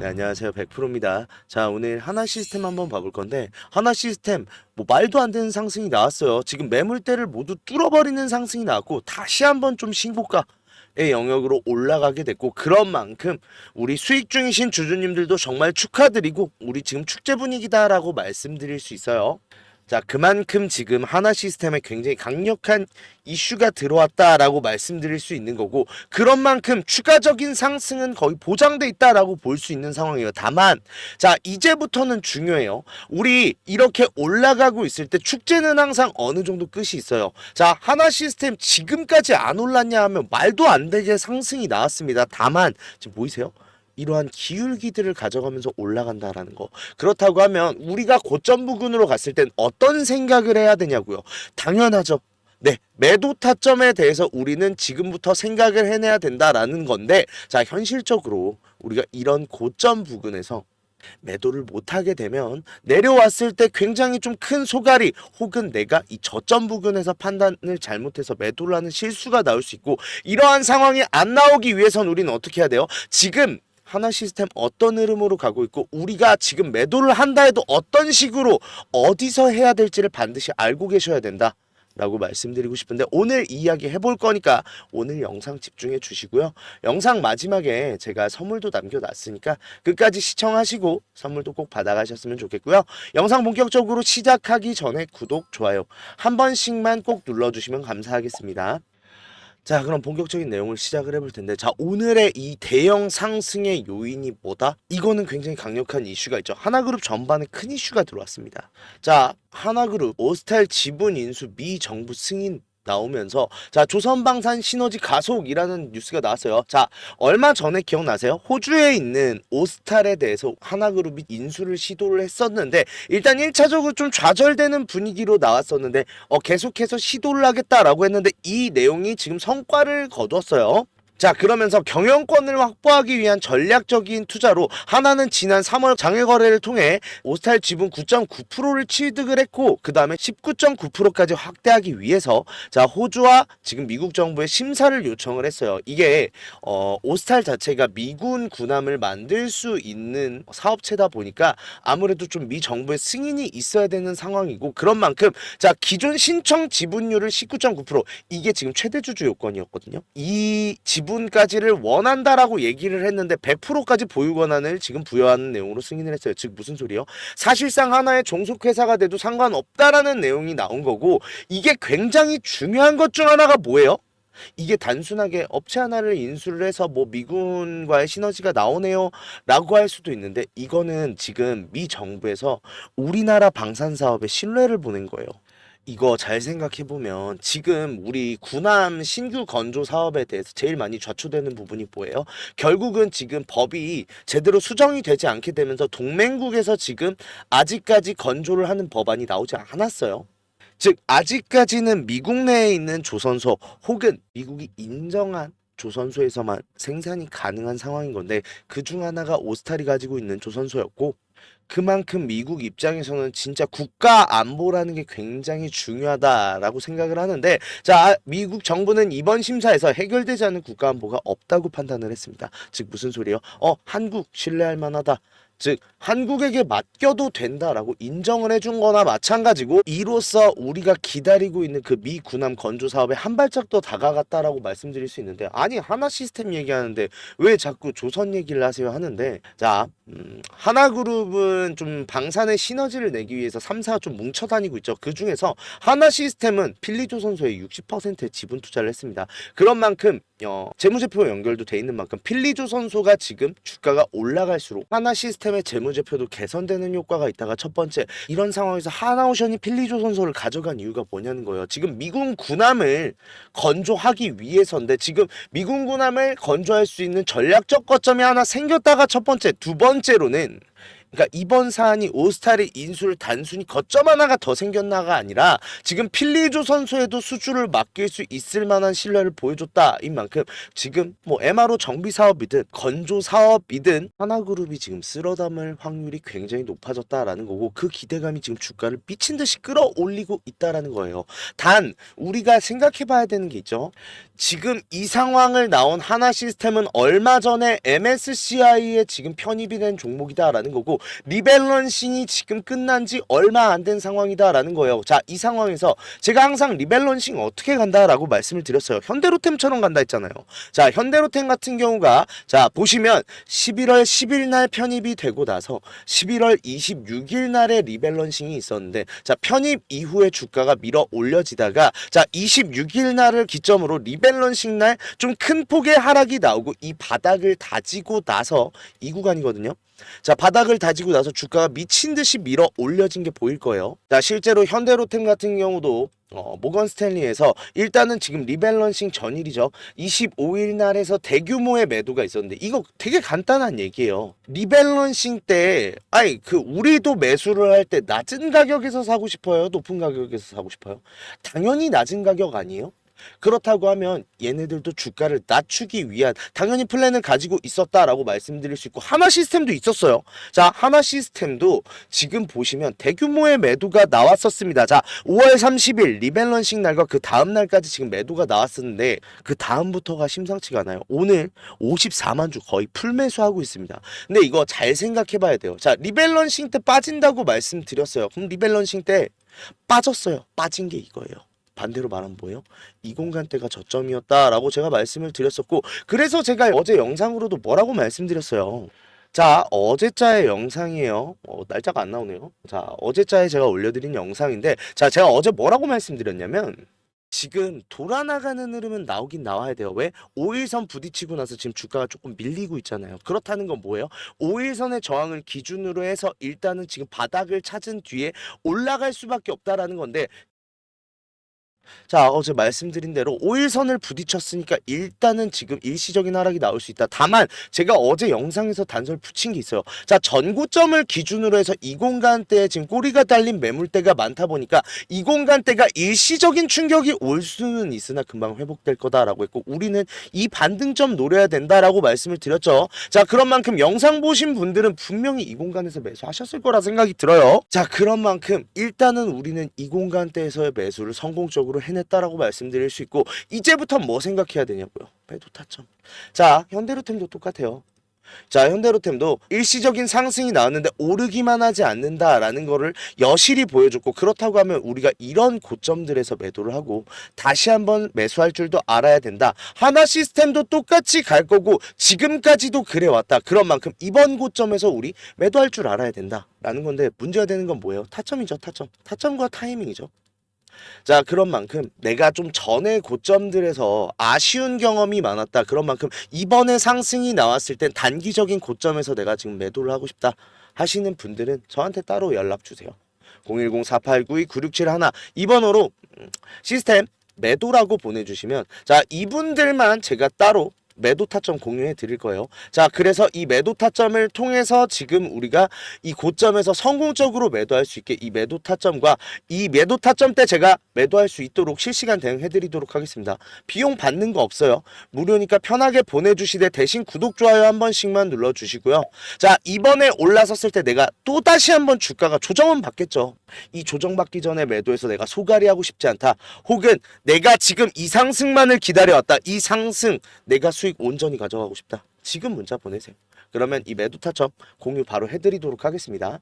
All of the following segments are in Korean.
네, 안녕하세요. 100%입니다. 자, 오늘 하나 시스템 한번 봐볼 건데, 하나 시스템, 뭐, 말도 안 되는 상승이 나왔어요. 지금 매물대를 모두 뚫어버리는 상승이 나왔고, 다시 한번 좀 신고가의 영역으로 올라가게 됐고, 그런 만큼, 우리 수익 중이신 주주님들도 정말 축하드리고, 우리 지금 축제 분위기다라고 말씀드릴 수 있어요. 자, 그만큼 지금 하나 시스템에 굉장히 강력한 이슈가 들어왔다라고 말씀드릴 수 있는 거고, 그런 만큼 추가적인 상승은 거의 보장돼 있다라고 볼 수 있는 상황이에요. 다만, 자, 이제부터는 중요해요. 우리 이렇게 올라가고 있을 때 축제는 항상 어느 정도 끝이 있어요. 자, 하나 시스템 지금까지 안 올랐냐 하면 말도 안 되게 상승이 나왔습니다. 다만, 지금 보이세요? 이러한 기울기들을 가져가면서 올라간다라는 거. 그렇다고 하면 우리가 고점 부근으로 갔을 땐 어떤 생각을 해야 되냐고요. 당연하죠. 네, 매도 타점에 대해서 우리는 지금부터 생각을 해내야 된다라는 건데, 자, 현실적으로 우리가 이런 고점 부근에서 매도를 못하게 되면 내려왔을 때 굉장히 좀 큰 소갈이, 혹은 내가 이 저점 부근에서 판단을 잘못해서 매도를 하는 실수가 나올 수 있고, 이러한 상황이 안 나오기 위해선 우리는 어떻게 해야 돼요? 지금 하나 시스템 어떤 흐름으로 가고 있고, 우리가 지금 매도를 한다 해도 어떤 식으로 어디서 해야 될지를 반드시 알고 계셔야 된다 라고 말씀드리고 싶은데, 오늘 이야기 해볼 거니까 오늘 영상 집중해 주시고요. 영상 마지막에 제가 선물도 남겨놨으니까 끝까지 시청하시고 선물도 꼭 받아가셨으면 좋겠고요. 영상 본격적으로 시작하기 전에 구독, 좋아요 한 번씩만 꼭 눌러주시면 감사하겠습니다. 자, 그럼 본격적인 내용을 시작을 해볼 텐데, 자, 오늘의 이 대형 상승의 요인이 뭐다? 이거는 굉장히 강력한 이슈가 있죠. 하나그룹 전반에 큰 이슈가 들어왔습니다. 자, 하나그룹 오스탈 지분 인수 미 정부 승인 나오면서, 자, 조선방산 시너지 가속이라는 뉴스가 나왔어요. 자, 얼마 전에 기억나세요? 호주에 있는 오스탈에 대해서 하나그룹이 인수를 시도를 했었는데, 일단 1차적으로 좀 좌절되는 분위기로 나왔었는데, 계속해서 시도를 하겠다라고 했는데, 이 내용이 지금 성과를 거두었어요. 자, 그러면서 경영권을 확보하기 위한 전략적인 투자로 하나는 지난 3월 장외거래를 통해 오스탈 지분 9.9%를 취득을 했고, 그 다음에 19.9%까지 확대하기 위해서, 자, 호주와 지금 미국 정부에 심사를 요청을 했어요. 이게 오스탈 자체가 미군 군함을 만들 수 있는 사업체다 보니까 아무래도 좀 미 정부의 승인이 있어야 되는 상황이고, 그런 만큼, 자, 기존 신청 지분율을 19.9%, 이게 지금 최대 주주 요건이었거든요. 이 지분까지를 원한다라고 얘기를 했는데 100%까지 보유 권한을 지금 부여하는 내용으로 승인을 했어요. 즉 무슨 소리요? 사실상 하나의 종속회사가 돼도 상관없다라는 내용이 나온 거고, 이게 굉장히 중요한 것 중 하나가 뭐예요? 이게 단순하게 업체 하나를 인수를 해서 뭐 미군과의 시너지가 나오네요 라고 할 수도 있는데, 이거는 지금 미 정부에서 우리나라 방산 사업에 신뢰를 보낸 거예요. 이거 잘 생각해보면 지금 우리 군함 신규 건조 사업에 대해서 제일 많이 좌초되는 부분이 뭐예요? 결국은 지금 법이 제대로 수정이 되지 않게 되면서 동맹국에서 지금 아직까지 건조를 하는 법안이 나오지 않았어요. 즉 아직까지는 미국 내에 있는 조선소, 혹은 미국이 인정한 조선소에서만 생산이 가능한 상황인 건데, 그 중 하나가 오스탈이 가지고 있는 조선소였고, 그만큼 미국 입장에서는 진짜 국가 안보라는 게 굉장히 중요하다라고 생각을 하는데, 자, 미국 정부는 이번 심사에서 해결되지 않은 국가 안보가 없다고 판단을 했습니다. 즉 무슨 소리예요? 한국 신뢰할 만하다, 즉 한국에게 맡겨도 된다라고 인정을 해준 거나 마찬가지고, 이로써 우리가 기다리고 있는 그 미 군함 건조 사업에 한 발짝 더 다가갔다라고 말씀드릴 수 있는데, 아니 하나 시스템 얘기하는데 왜 자꾸 조선 얘기를 하세요 하는데, 자, 하나그룹은 좀 방산의 시너지를 내기 위해서 3사가 좀 뭉쳐 다니고 있죠. 그 중에서 하나 시스템은 필리조선소에 60%의 지분 투자를 했습니다. 그런 만큼 재무제표 연결도 돼 있는 만큼 필리조선소가 지금 주가가 올라갈수록 하나 시스템의 재무제표도 개선되는 효과가 있다가, 첫 번째, 이런 상황에서 하나오션이 필리조선소를 가져간 이유가 뭐냐는 거예요. 지금 미군 군함을 건조하기 위해서인데, 지금 미군 군함을 건조할 수 있는 전략적 거점이 하나 생겼다가 첫 번째, 두 번째로는 그러니까 이번 사안이 오스타리 인수를 단순히 거점 하나가 더 생겼나가 아니라 지금 필리조 선수에도 수주를 맡길 수 있을 만한 신뢰를 보여줬다. 인 만큼 지금 뭐 MRO 정비 사업이든 건조 사업이든 하나그룹이 지금 쓸어담을 확률이 굉장히 높아졌다라는 거고, 그 기대감이 지금 주가를 미친 듯이 끌어올리고 있다라는 거예요. 단 우리가 생각해 봐야 되는 게 있죠. 지금 이 상황을 나온 하나 시스템은 얼마 전에 MSCI에 지금 편입이 된 종목이다라는 거고, 리밸런싱이 지금 끝난 지 얼마 안 된 상황이다라는 거예요. 자, 이 상황에서 제가 항상 리밸런싱 어떻게 간다라고 말씀을 드렸어요. 현대로템처럼 간다 했잖아요. 자, 현대로템 같은 경우가 자 보시면 11월 10일 날 편입이 되고 나서 11월 26일 날에 리밸런싱이 있었는데, 자 편입 이후에 주가가 밀어 올려지다가 자 26일 날을 기점으로 리밸런싱 날 좀 큰 폭의 하락이 나오고 이 바닥을 다지고 나서 이 구간이거든요. 자 바닥을 다지고 나서 주가가 미친 듯이 밀어 올려진 게 보일 거예요. 자 실제로 현대로템 같은 경우도 모건 스탠리에서 일단은 지금 리밸런싱 전일이죠. 25일 날에서 대규모의 매도가 있었는데, 이거 되게 간단한 얘기예요. 리밸런싱 때 아니 그 우리도 매수를 할 때 낮은 가격에서 사고 싶어요, 높은 가격에서 사고 싶어요? 당연히 낮은 가격 아니에요? 그렇다고 하면 얘네들도 주가를 낮추기 위한 당연히 플랜을 가지고 있었다라고 말씀드릴 수 있고, 하나 시스템도 있었어요. 자 하나 시스템도 지금 보시면 대규모의 매도가 나왔었습니다. 자 5월 30일 리밸런싱 날과 그 다음 날까지 지금 매도가 나왔었는데, 그 다음부터가 심상치가 않아요. 오늘 54만 주 거의 풀매수하고 있습니다. 근데 이거 잘 생각해 봐야 돼요. 자 리밸런싱 때 빠진다고 말씀드렸어요. 그럼 리밸런싱 때 빠졌어요. 빠진 게 이거예요. 반대로 말하면 뭐예요? 이 공간대가 저점이었다라고 제가 말씀을 드렸었고, 그래서 제가 어제 영상으로도 뭐라고 말씀드렸어요. 자 어제자의 영상이에요. 날짜가 안 나오네요. 자 어제자에 제가 올려드린 영상인데, 자 제가 어제 뭐라고 말씀드렸냐면, 지금 돌아나가는 흐름은 나오긴 나와야 돼요. 왜? 5일선 부딪히고 나서 지금 주가가 조금 밀리고 있잖아요. 그렇다는 건 뭐예요? 5일선의 저항을 기준으로 해서 일단은 지금 바닥을 찾은 뒤에 올라갈 수밖에 없다라는 건데, 자 어제 말씀드린 대로 5일선을 부딪혔으니까 일단은 지금 일시적인 하락이 나올 수 있다. 다만 제가 어제 영상에서 단서를 붙인 게 있어요. 자 전고점을 기준으로 해서 이 공간대에 지금 꼬리가 달린 매물대가 많다 보니까 이 공간대가 일시적인 충격이 올 수는 있으나 금방 회복될 거다라고 했고, 우리는 이 반등점 노려야 된다라고 말씀을 드렸죠. 자 그런 만큼 영상 보신 분들은 분명히 이 공간에서 매수하셨을 거라 생각이 들어요. 자 그런 만큼 일단은 우리는 이 공간대에서의 매수를 성공적으로 해냈다라고 말씀드릴 수 있고, 이제부터 뭐 생각해야 되냐고요? 매도 타점. 자 현대로템도 똑같아요. 자 현대로템도 일시적인 상승이 나왔는데 오르기만 하지 않는다라는 거를 여실히 보여줬고, 그렇다고 하면 우리가 이런 고점들에서 매도를 하고 다시 한번 매수할 줄도 알아야 된다. 하나 시스템도 똑같이 갈 거고 지금까지도 그래왔다. 그런 만큼 이번 고점에서 우리 매도할 줄 알아야 된다라는 건데, 문제가 되는 건 뭐예요? 타점이죠. 타점과 타이밍이죠. 자 그런 만큼 내가 좀 전에 고점들에서 아쉬운 경험이 많았다. 그런 만큼 이번에 상승이 나왔을 땐 단기적인 고점에서 내가 지금 매도를 하고 싶다 하시는 분들은 저한테 따로 연락 주세요. 010-4892-9671 이 번호로 시스템 매도라고 보내주시면, 자 이분들만 제가 따로 매도 타점 공유해 드릴 거예요. 자 그래서 이 매도 타점을 통해서 지금 우리가 이 고점에서 성공적으로 매도할 수 있게 이 매도 타점과 이 매도 타점 때 제가 매도할 수 있도록 실시간 대응해 드리도록 하겠습니다. 비용 받는 거 없어요. 무료니까 편하게 보내주시되 대신 구독 좋아요 한 번씩만 눌러주시고요. 자 이번에 올라섰을 때 내가 또다시 한번 주가가 조정은 받겠죠. 이 조정받기 전에 매도해서 내가 소갈이 하고 싶지 않다, 혹은 내가 지금 이 상승만을 기다려왔다, 이 상승 내가 수익 온전히 가져가고 싶다, 지금 문자 보내세요. 그러면 이 매도 타점 공유 바로 해드리도록 하겠습니다.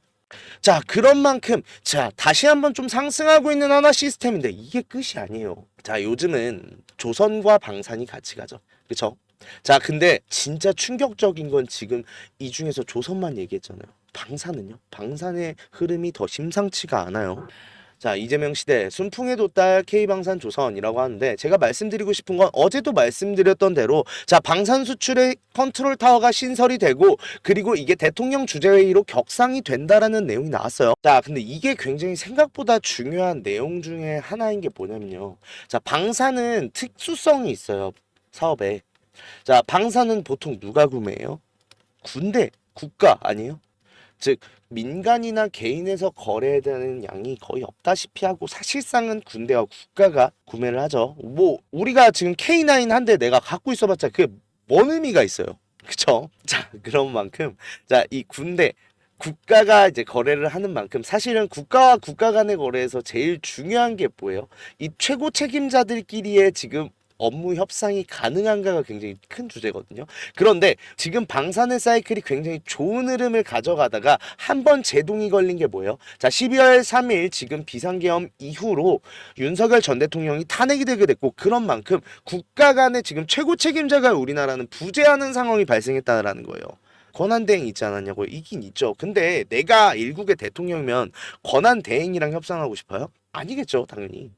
자 그런 만큼 자 다시 한번 좀 상승하고 있는 하나 시스템인데 이게 끝이 아니에요. 자 요즘은 조선과 방산이 같이 가죠. 그쵸? 자 근데 진짜 충격적인 건 지금 이 중에서 조선만 얘기했잖아요. 방산은요? 방산의 흐름이 더 심상치가 않아요. 자 이재명 시대 순풍의 돛달 K방산조선이라고 하는데, 제가 말씀드리고 싶은 건 어제도 말씀드렸던 대로 자 방산 수출의 컨트롤 타워가 신설이 되고, 그리고 이게 대통령 주재회의로 격상이 된다라는 내용이 나왔어요. 자 근데 이게 굉장히 생각보다 중요한 내용 중에 하나인 게 뭐냐면요, 자 방산은 특수성이 있어요. 사업에. 자 방산은 보통 누가 구매해요? 군대, 국가 아니에요? 즉 민간이나 개인에서 거래되는 양이 거의 없다시피 하고 사실상은 군대와 국가가 구매를 하죠. 뭐 우리가 지금 K9 한 대 내가 갖고 있어봤자 그게 뭔 의미가 있어요. 그쵸? 자, 그런 만큼 자, 이 군대 국가가 이제 거래를 하는 만큼 사실은 국가와 국가 간의 거래에서 제일 중요한 게 뭐예요? 이 최고 책임자들끼리의 지금 업무 협상이 가능한가가 굉장히 큰 주제거든요. 그런데 지금 방사능 사이클이 굉장히 좋은 흐름을 가져가다가 한 번 제동이 걸린 게 뭐예요? 자, 12월 3일 지금 비상계엄 이후로 윤석열 전 대통령이 탄핵이 되게 됐고 그런 만큼 국가 간의 지금 최고 책임자가 우리나라는 부재하는 상황이 발생했다라는 거예요. 권한대행 있지 않았냐고요? 있긴 있죠. 근데 내가 일국의 대통령이면 권한대행이랑 협상하고 싶어요? 아니겠죠, 당연히.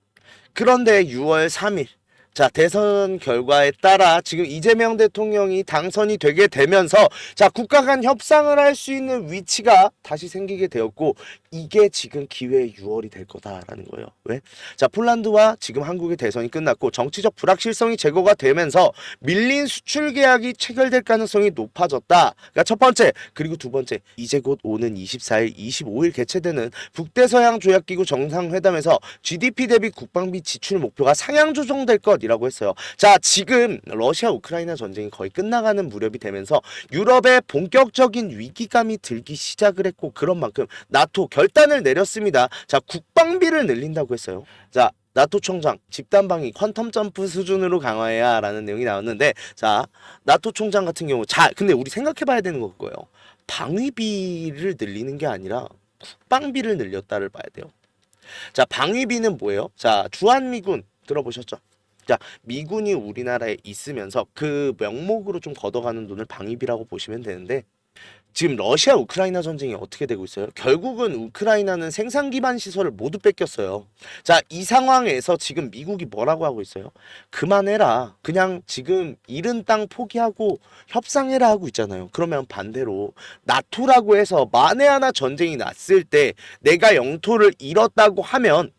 그런데 6월 3일 자, 대선 결과에 따라 지금 이재명 대통령이 당선이 되게 되면서 자, 국가 간 협상을 할 수 있는 위치가 다시 생기게 되었고 이게 지금 기회의 6월이 될 거다라는 거예요. 왜? 자, 폴란드와 지금 한국의 대선이 끝났고 정치적 불확실성이 제거가 되면서 밀린 수출 계약이 체결될 가능성이 높아졌다. 그러니까 첫 번째, 그리고 두 번째, 이제 곧 오는 24일, 25일 개최되는 북대서양 조약기구 정상회담에서 GDP 대비 국방비 지출 목표가 상향 조정될 것이라고 했어요. 자, 지금 러시아 우크라이나 전쟁이 거의 끝나가는 무렵이 되면서 유럽에 본격적인 위기감이 들기 시작을 했고 그런 만큼 나토 결단을 내렸습니다. 자, 국방비를 늘린다고 했어요. 자, 나토 총장 집단방위 퀀텀 점프 수준으로 강화해야 라는 내용이 나왔는데 자, 나토 총장 같은 경우 자, 근데 우리 생각해 봐야 되는 거고요. 방위비를 늘리는 게 아니라 국방비를 늘렸다를 봐야 돼요. 자, 방위비는 뭐예요? 자, 주한미군 들어보셨죠? 자, 미군이 우리나라에 있으면서 그 명목으로 좀 걷어가는 돈을 방위비라고 보시면 되는데 지금 러시아 우크라이나 전쟁이 어떻게 되고 있어요? 결국은 우크라이나는 생산 기반 시설을 모두 뺏겼어요. 자, 이 상황에서 지금 미국이 뭐라고 하고 있어요? 그만해라. 그냥 지금 잃은 땅 포기하고 협상해라 하고 있잖아요. 그러면 반대로 나토라고 해서 만에 하나 전쟁이 났을 때 내가 영토를 잃었다고 하면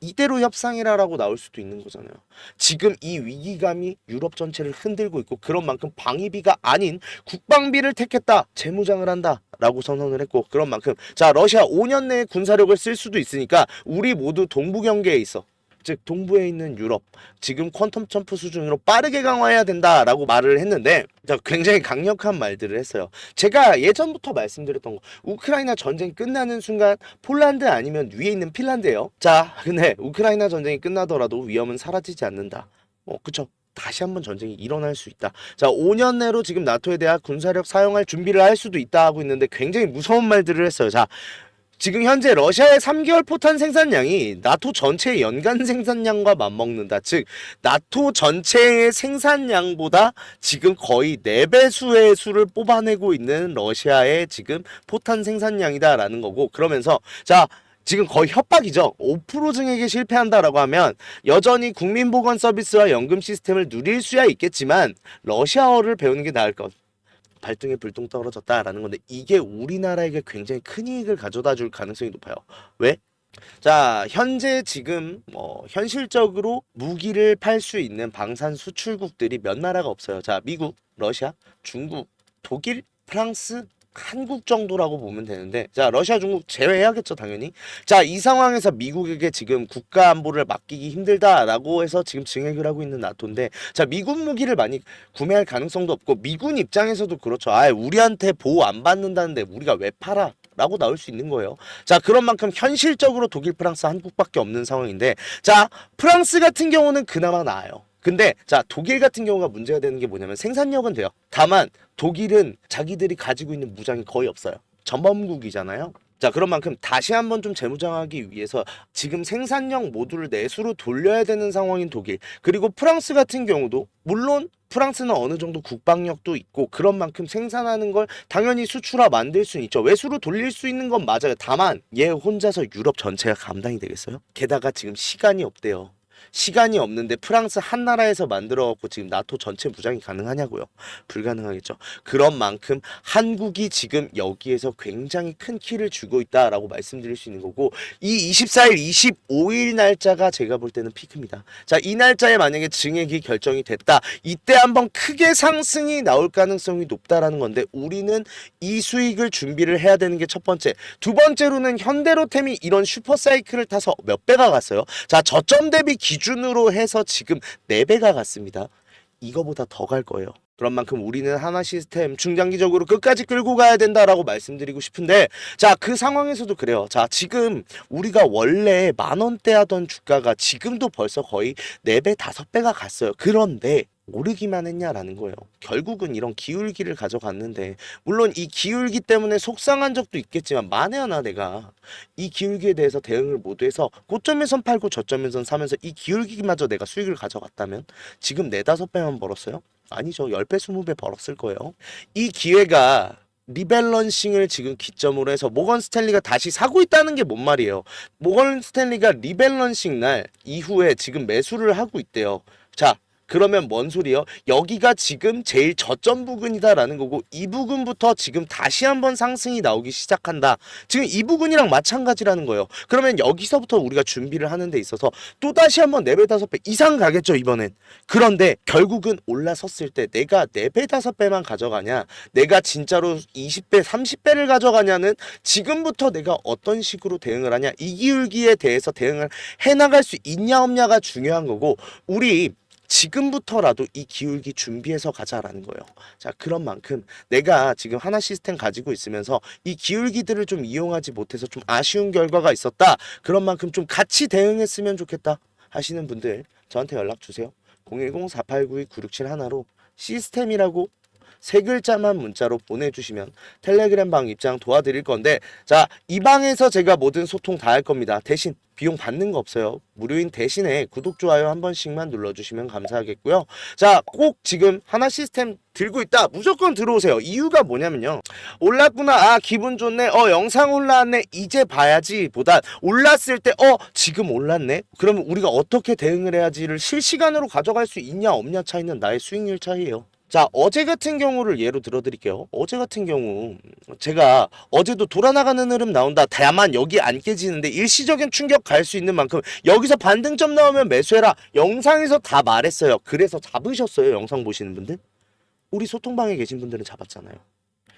이대로 협상해라라고 나올 수도 있는 거잖아요. 지금 이 위기감이 유럽 전체를 흔들고 있고 그런 만큼 방위비가 아닌 국방비를 택했다. 재무장을 한다. 라고 선언을 했고 그런 만큼 자, 러시아 5년 내에 군사력을 쓸 수도 있으니까 우리 모두 동부 경계에 있어. 즉 동부에 있는 유럽 지금 퀀텀 점프 수준으로 빠르게 강화해야 된다라고 말을 했는데 자, 굉장히 강력한 말들을 했어요. 제가 예전부터 말씀드렸던 거 우크라이나 전쟁 끝나는 순간 폴란드 아니면 위에 있는 핀란드예요. 자, 근데 우크라이나 전쟁이 끝나더라도 위험은 사라지지 않는다. 그쵸? 다시 한번 전쟁이 일어날 수 있다. 자, 5년 내로 지금 나토에 대한 군사력 사용할 준비를 할 수도 있다 하고 있는데 굉장히 무서운 말들을 했어요. 자, 지금 현재 러시아의 3개월 포탄 생산량이 나토 전체의 연간 생산량과 맞먹는다. 즉 나토 전체의 생산량보다 지금 거의 4배수의 수를 뽑아내고 있는 러시아의 지금 포탄 생산량이다라는 거고 그러면서 자, 지금 거의 협박이죠. 5% 증액에 실패한다라고 하면 여전히 국민보건 서비스와 연금 시스템을 누릴 수야 있겠지만 러시아어를 배우는 게 나을 것. 발등에 불똥 떨어졌다라는 건데 이게 우리나라에게 굉장히 큰 이익을 가져다 줄 가능성이 높아요. 왜? 자, 현재 지금 현실적으로 무기를 팔 수 있는 방산 수출국들이 몇 나라가 없어요. 자, 미국, 러시아, 중국, 독일, 프랑스, 한국 정도라고 보면 되는데 자, 러시아, 중국 제외해야겠죠, 당연히. 자, 이 상황에서 미국에게 지금 국가 안보를 맡기기 힘들다라고 해서 지금 증액을 하고 있는 나토인데 자, 미군 무기를 많이 구매할 가능성도 없고 미군 입장에서도 그렇죠. 우리한테 보호 안 받는다는데 우리가 왜 팔아? 라고 나올 수 있는 거예요. 자, 그런 만큼 현실적으로 독일, 프랑스, 한국밖에 없는 상황인데 자, 프랑스 같은 경우는 그나마 나아요. 근데 자, 독일 같은 경우가 문제가 되는 게 뭐냐면 생산력은 돼요. 다만 독일은 자기들이 가지고 있는 무장이 거의 없어요. 전범국이잖아요. 자, 그런 만큼 다시 한번 좀 재무장하기 위해서 지금 생산력 모두를 내수로 돌려야 되는 상황인 독일 그리고 프랑스 같은 경우도 물론 프랑스는 어느 정도 국방력도 있고 그런 만큼 생산하는 걸 당연히 수출화 만들 수는 있죠. 외수로 돌릴 수 있는 건 맞아요. 다만 얘 혼자서 유럽 전체가 감당이 되겠어요? 게다가 지금 시간이 없대요. 시간이 없는데 프랑스 한 나라에서 만들어 갖고 지금 나토 전체 무장이 가능하냐고요? 불가능하겠죠. 그런 만큼 한국이 지금 여기에서 굉장히 큰 키를 주고 있다라고 말씀드릴 수 있는 거고, 이 24일, 25일 날짜가 제가 볼 때는 피크입니다. 자, 이 날짜에 만약에 증액이 결정이 됐다. 이때 한번 크게 상승이 나올 가능성이 높다라는 건데, 우리는 이 수익을 준비를 해야 되는 게 첫 번째. 두 번째로는 현대로템이 이런 슈퍼사이클을 타서 몇 배가 갔어요? 자, 저점 대비 기준으로 해서 지금 4배가 갔습니다. 이거보다 더 갈 거예요. 그런 만큼 우리는 하나 시스템 중장기적으로 끝까지 끌고 가야 된다라고 말씀드리고 싶은데, 자, 그 상황에서도 그래요. 자, 지금 우리가 원래 10,000원대 하던 주가가 지금도 벌써 거의 4배, 5배가 갔어요. 그런데 오르기만 했냐라는 거예요. 결국은 이런 기울기를 가져갔는데, 물론 이 기울기 때문에 속상한 적도 있겠지만, 만에 하나 내가 이 기울기에 대해서 대응을 못해서 고점에선 팔고 저점에선 사면서 이 기울기마저 내가 수익을 가져갔다면 지금 4, 5배만 벌었어요? 아니죠. 10배, 20배 벌었을 거예요. 이 기회가 리밸런싱을 지금 기점으로 해서 모건 스탠리가 다시 사고 있다는 게 뭔 말이에요? 모건 스탠리가 리밸런싱 날 이후에 지금 매수를 하고 있대요. 자, 그러면 뭔 소리요? 여기가 지금 제일 저점 부근이다라는 거고, 이 부근부터 지금 다시 한번 상승이 나오기 시작한다. 지금 이 부근이랑 마찬가지라는 거예요. 그러면 여기서부터 우리가 준비를 하는 데 있어서 또 다시 한번 4배, 5배 이상 가겠죠, 이번엔. 그런데 결국은 올라섰을 때 내가 4배, 5배만 가져가냐, 내가 진짜로 20배, 30배를 가져가냐는 지금부터 내가 어떤 식으로 대응을 하냐, 이 기울기에 대해서 대응을 해나갈 수 있냐 없냐가 중요한 거고, 우리 지금부터라도 이 기울기 준비해서 가자라는 거예요. 자, 그런 만큼 내가 지금 하나 시스템 가지고 있으면서 이 기울기들을 좀 이용하지 못해서 좀 아쉬운 결과가 있었다. 그런 만큼 좀 같이 대응했으면 좋겠다 하시는 분들 저한테 연락 주세요. 010-4892-9671로 시스템이라고 3글자만 문자로 보내주시면 텔레그램 방 입장 도와드릴 건데, 자, 이 방에서 제가 모든 소통 다 할 겁니다. 대신 비용 받는 거 없어요. 무료인 대신에 구독, 좋아요 한 번씩만 눌러주시면 감사하겠고요. 자, 꼭 지금 하나 시스템 들고 있다, 무조건 들어오세요. 이유가 뭐냐면요, 올랐구나, 아 기분 좋네, 영상 올라왔네, 이제 봐야지 보단 올랐을 때 지금 올랐네, 그러면 우리가 어떻게 대응을 해야지를 실시간으로 가져갈 수 있냐 없냐 차이는 나의 수익률 차이예요. 자, 어제 같은 경우를 예로 들어 드릴게요. 어제 같은 경우 제가 어제도 돌아나가는 흐름 나온다, 다만 여기 안 깨지는데 일시적인 충격 갈 수 있는 만큼 여기서 반등점 나오면 매수해라, 영상에서 다 말했어요. 그래서 잡으셨어요? 영상 보시는 분들? 우리 소통방에 계신 분들은 잡았잖아요.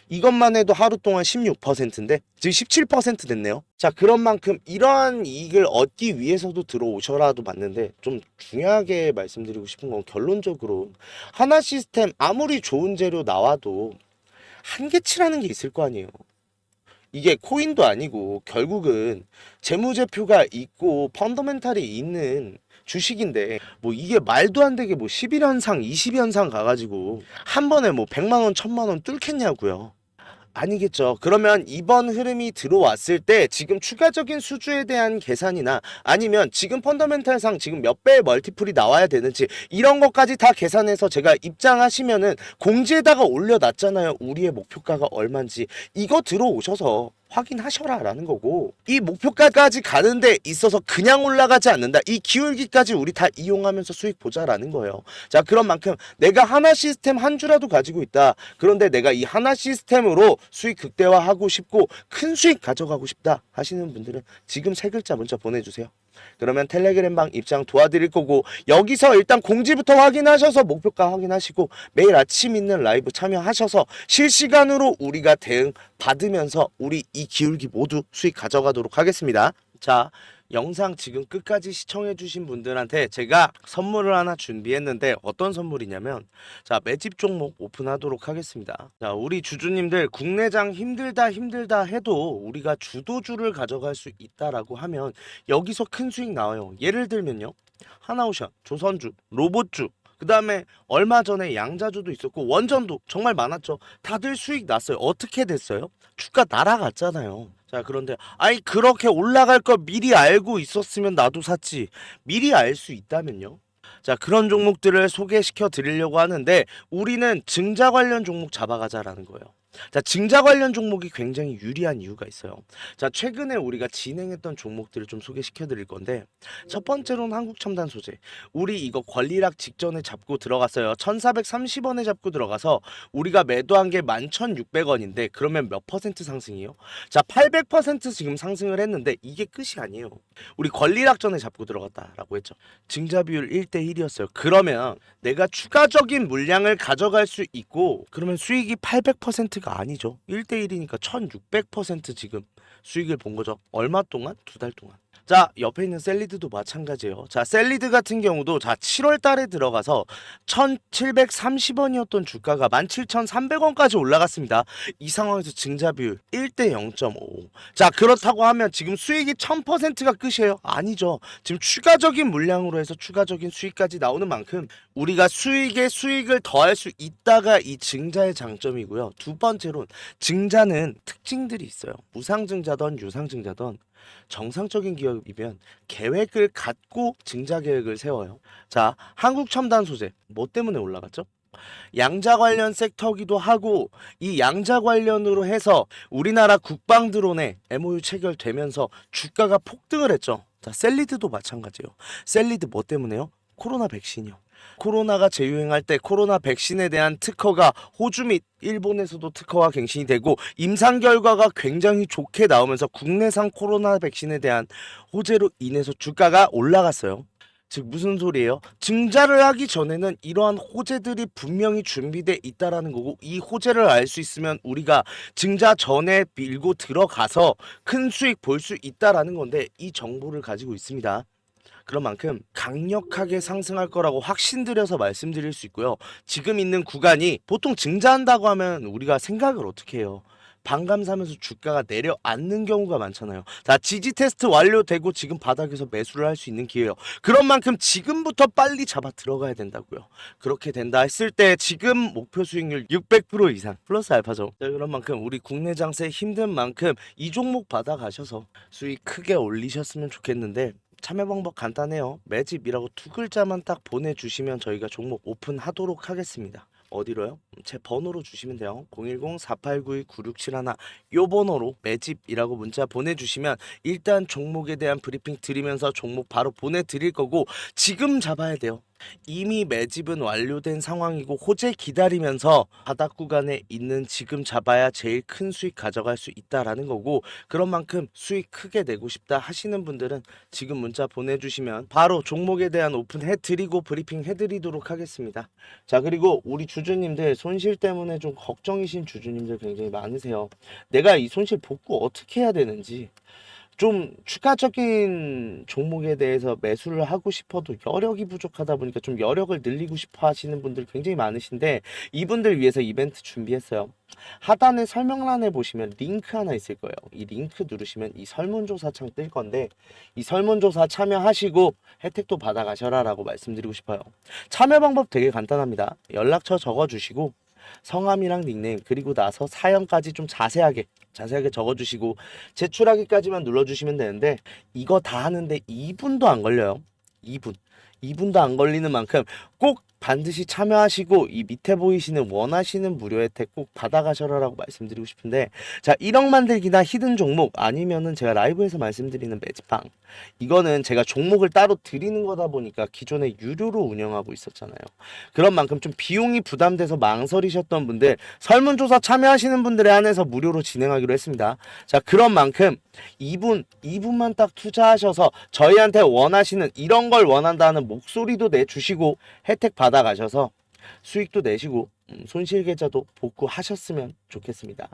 이것만 해도 하루 동안 16%인데 지금 17% 됐네요. 자, 그런 만큼 이러한 이익을 얻기 위해서도 들어오셔라도 봤는데, 좀 중요하게 말씀드리고 싶은 건 결론적으로 하나 시스템 아무리 좋은 재료 나와도 한계치라는 게 있을 거 아니에요. 이게 코인도 아니고 결국은 재무제표가 있고 펀더멘탈이 있는 주식인데, 뭐 이게 말도 안 되게 뭐 11연상 20연상 가가지고 한 번에 뭐 100만원 1000만원 뚫겠냐고요. 아니겠죠. 그러면 이번 흐름이 들어왔을 때 지금 추가적인 수주에 대한 계산이나, 아니면 지금 펀더멘탈상 지금 몇 배의 멀티플이 나와야 되는지, 이런 것까지 다 계산해서 제가 입장하시면은 공지에다가 올려놨잖아요. 우리의 목표가가 얼만지. 이거 들어오셔서 확인하셔라 라는 거고, 이 목표가까지 가는데 있어서 그냥 올라가지 않는다, 이 기울기까지 우리 다 이용하면서 수익 보자라는 거예요. 자, 그런 만큼 내가 하나 시스템 한 주라도 가지고 있다, 그런데 내가 이 하나 시스템으로 수익 극대화하고 싶고 큰 수익 가져가고 싶다 하시는 분들은 지금 3글자 문자 보내주세요. 그러면 텔레그램방 입장 도와드릴 거고, 여기서 일단 공지부터 확인하셔서 목표가 확인하시고 매일 아침 있는 라이브 참여하셔서 실시간으로 우리가 대응 받으면서 우리 이 기울기 모두 수익 가져가도록 하겠습니다. 자, 영상 지금 끝까지 시청해주신 분들한테 제가 선물을 하나 준비했는데, 어떤 선물이냐면, 자, 매집 종목 오픈하도록 하겠습니다. 자, 우리 주주님들 국내장 힘들다 해도 우리가 주도주를 가져갈 수 있다라고 하면 여기서 큰 수익 나와요. 예를 들면요, 하나오션, 조선주, 로봇주, 그 다음에 얼마 전에 양자주도 있었고 원전도 정말 많았죠. 다들 수익 났어요. 어떻게 됐어요? 주가 날아갔잖아요. 자, 그런데 아니 그렇게 올라갈 거 미리 알고 있었으면 나도 샀지, 미리 알 수 있다면요? 자, 그런 종목들을 소개시켜 드리려고 하는데, 우리는 증자 관련 종목 잡아가자라는 거예요. 자, 증자 관련 종목이 굉장히 유리한 이유가 있어요. 자, 최근에 우리가 진행했던 종목들을 좀 소개시켜 드릴 건데, 첫 번째로는 한국첨단 소재. 우리 이거 권리락 직전에 잡고 들어갔어요. 1430원에 잡고 들어가서 우리가 매도한 게 11,600원인데 그러면 몇 퍼센트 상승이에요? 자, 800% 지금 상승을 했는데 이게 끝이 아니에요. 우리 권리락 전에 잡고 들어갔다라고 했죠. 증자 비율 1대1이었어요. 그러면 내가 추가적인 물량을 가져갈 수 있고, 그러면 수익이 800%가 아니죠. 1대1이니까 1600% 지금 수익을 본 거죠. 얼마 동안? 2달 동안. 자, 옆에 있는 셀리드도 마찬가지예요. 자, 셀리드 같은 경우도 자 7월 달에 들어가서 1730원이었던 주가가 17,300원까지 올라갔습니다. 이 상황에서 증자 비율 1대 0.5. 자, 그렇다고 하면 지금 수익이 1000%가 끝이에요? 아니죠. 지금 추가적인 물량으로 해서 추가적인 수익까지 나오는 만큼 우리가 수익에 수익을 더할 수 있다가 이 증자의 장점이고요. 두 번째로는 증자는 특징들이 있어요. 무상증자든 유상증자든 정상적인 기업이면 계획을 갖고 증자 계획을 세워요. 자, 한국첨단소재 뭐 때문에 올라갔죠? 양자 관련 섹터기도 하고, 이 양자 관련으로 해서 우리나라 국방 드론에 MOU 체결되면서 주가가 폭등을 했죠. 자, 셀리드도 마찬가지예요. 셀리드 뭐 때문에요? 코로나 백신이요. 코로나가 재유행할 때 코로나 백신에 대한 특허가 호주 및 일본에서도 특허가 갱신이 되고 임상 결과가 굉장히 좋게 나오면서 국내산 코로나 백신에 대한 호재로 인해서 주가가 올라갔어요. 즉 무슨 소리예요? 증자를 하기 전에는 이러한 호재들이 분명히 준비돼 있다라는 거고, 이 호재를 알 수 있으면 우리가 증자 전에 밀고 들어가서 큰 수익 볼 수 있다라는 건데, 이 정보를 가지고 있습니다. 그런 만큼 강력하게 상승할 거라고 확신드려서 말씀드릴 수 있고요. 지금 있는 구간이 보통 증자한다고 하면 우리가 생각을 어떻게 해요? 반감사면서 주가가 내려앉는 경우가 많잖아요. 자, 지지 테스트 완료되고 지금 바닥에서 매수를 할 수 있는 기회예요. 그런 만큼 지금부터 빨리 잡아 들어가야 된다고요. 그렇게 된다 했을 때 지금 목표 수익률 600% 이상 플러스 알파죠. 자, 그런 만큼 우리 국내 장세 힘든 만큼 이 종목 받아가셔서 수익 크게 올리셨으면 좋겠는데, 참여 방법 간단해요. 매집이라고 두 글자만 딱 보내주시면 저희가 종목 오픈하도록 하겠습니다. 어디로요? 제 번호로 주시면 돼요. 010-4892-9671 요 번호로 매집이라고 문자 보내주시면 일단 종목에 대한 브리핑 드리면서 종목 바로 보내드릴 거고, 지금 잡아야 돼요. 이미 매집은 완료된 상황이고 호재 기다리면서 바닥 구간에 있는 지금 잡아야 제일 큰 수익 가져갈 수 있다라는 거고, 그런 만큼 수익 크게 내고 싶다 하시는 분들은 지금 문자 보내주시면 바로 종목에 대한 오픈 해드리고 브리핑 해드리도록 하겠습니다. 자, 그리고 우리 주주님들 손실 때문에 좀 걱정이신 주주님들 굉장히 많으세요. 내가 이 손실 복구 어떻게 해야 되는지, 좀 추가적인 종목에 대해서 매수를 하고 싶어도 여력이 부족하다 보니까 좀 여력을 늘리고 싶어 하시는 분들 굉장히 많으신데, 이분들 위해서 이벤트 준비했어요. 하단에 설명란에 보시면 링크 하나 있을 거예요. 이 링크 누르시면 이 설문조사 창 뜰 건데, 이 설문조사 참여하시고 혜택도 받아가셔라 라고 말씀드리고 싶어요. 참여 방법 되게 간단합니다. 연락처 적어주시고 성함이랑 닉네임, 그리고 나서 사연까지 좀 자세하게 적어주시고 제출하기까지만 눌러주시면 되는데, 이거 다 하는데 2분도 안 걸려요. 2분도 안 걸리는 만큼 꼭 반드시 참여하시고 이 밑에 보이시는 원하시는 무료 혜택 꼭 받아가셔라라고 말씀드리고 싶은데, 자, 1억 만들기나 히든 종목 아니면은 제가 라이브에서 말씀드리는 매집방, 이거는 제가 종목을 따로 드리는 거다 보니까 기존에 유료로 운영하고 있었잖아요. 그런 만큼 좀 비용이 부담돼서 망설이셨던 분들, 설문조사 참여하시는 분들에 한해서 무료로 진행하기로 했습니다. 자, 그런 만큼 2분만 딱 투자하셔서 저희한테 원하시는 이런 걸 원한다는 목소리도 내주시고 혜택 받아가셔서 수익도 내시고 손실 계좌도 복구하셨으면 좋겠습니다.